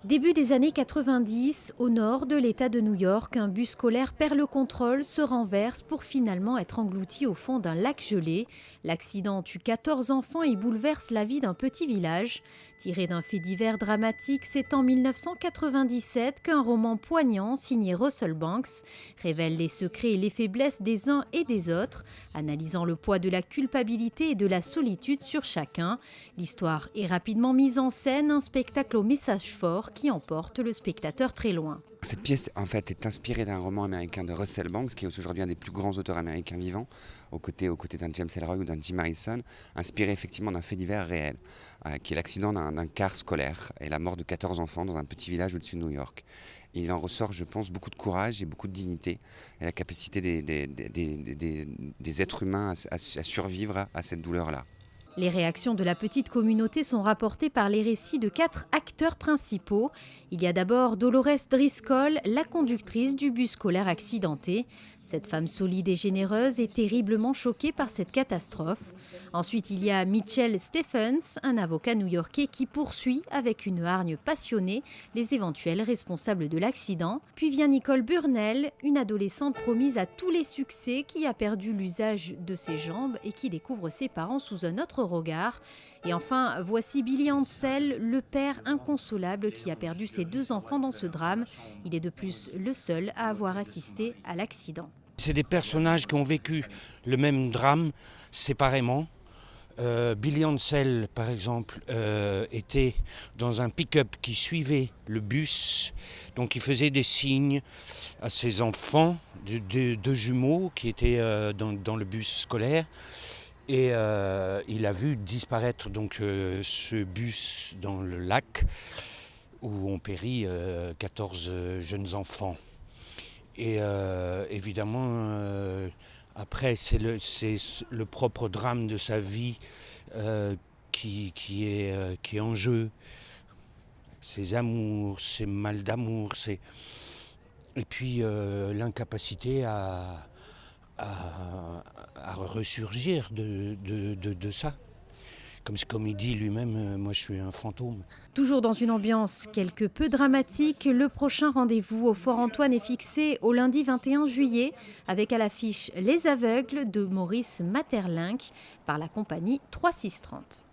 Début des années 90, au nord de l'État de New York, un bus scolaire perd le contrôle, se renverse pour finalement être englouti au fond d'un lac gelé. L'accident tue 14 enfants et bouleverse la vie d'un petit village. Tiré d'un fait divers dramatique, c'est en 1997 qu'un roman poignant signé Russell Banks révèle les secrets et les faiblesses des uns et des autres, analysant le poids de la culpabilité et de la solitude sur chacun. L'histoire est rapidement mise en scène, un spectacle au message fort qui emporte le spectateur très loin. Cette pièce en fait est inspirée d'un roman américain de Russell Banks, qui est aujourd'hui un des plus grands auteurs américains vivants, aux côtés d'un James Ellroy ou d'un Jim Harrison, inspiré effectivement d'un fait divers réel, qui est l'accident d'un car scolaire et la mort de 14 enfants dans un petit village au-dessus de New York. Et il en ressort, je pense, beaucoup de courage et beaucoup de dignité, et la capacité des êtres humains à survivre à cette douleur-là. Les réactions de la petite communauté sont rapportées par les récits de 4 acteurs principaux. Il y a d'abord Dolores Driscoll, la conductrice du bus scolaire accidenté. Cette femme solide et généreuse est terriblement choquée par cette catastrophe. Ensuite, il y a Mitchell Stephens, un avocat new-yorkais qui poursuit avec une hargne passionnée les éventuels responsables de l'accident. Puis vient Nicole Burnell, une adolescente promise à tous les succès qui a perdu l'usage de ses jambes et qui découvre ses parents sous un autre regard. Et enfin, voici Billy Ansel, le père inconsolable qui a perdu ses 2 enfants dans ce drame. Il est de plus le seul à avoir assisté à l'accident. C'est des personnages qui ont vécu le même drame séparément. Billy Ansel, par exemple, était dans un pick-up qui suivait le bus. Donc il faisait des signes à ses enfants, deux jumeaux qui étaient dans le bus scolaire. Et il a vu disparaître donc, ce bus dans le lac où ont péri 14 jeunes enfants. Et évidemment, après, c'est le propre drame de sa vie qui est en jeu. Ses amours, ses mal d'amour, et puis l'incapacité à ressurgir de ça. Comme il dit lui-même, moi je suis un fantôme. Toujours dans une ambiance quelque peu dramatique, le prochain rendez-vous au Fort Antoine est fixé au lundi 21 juillet avec à l'affiche Les Aveugles de Maurice Maeterlinck par la compagnie 3630.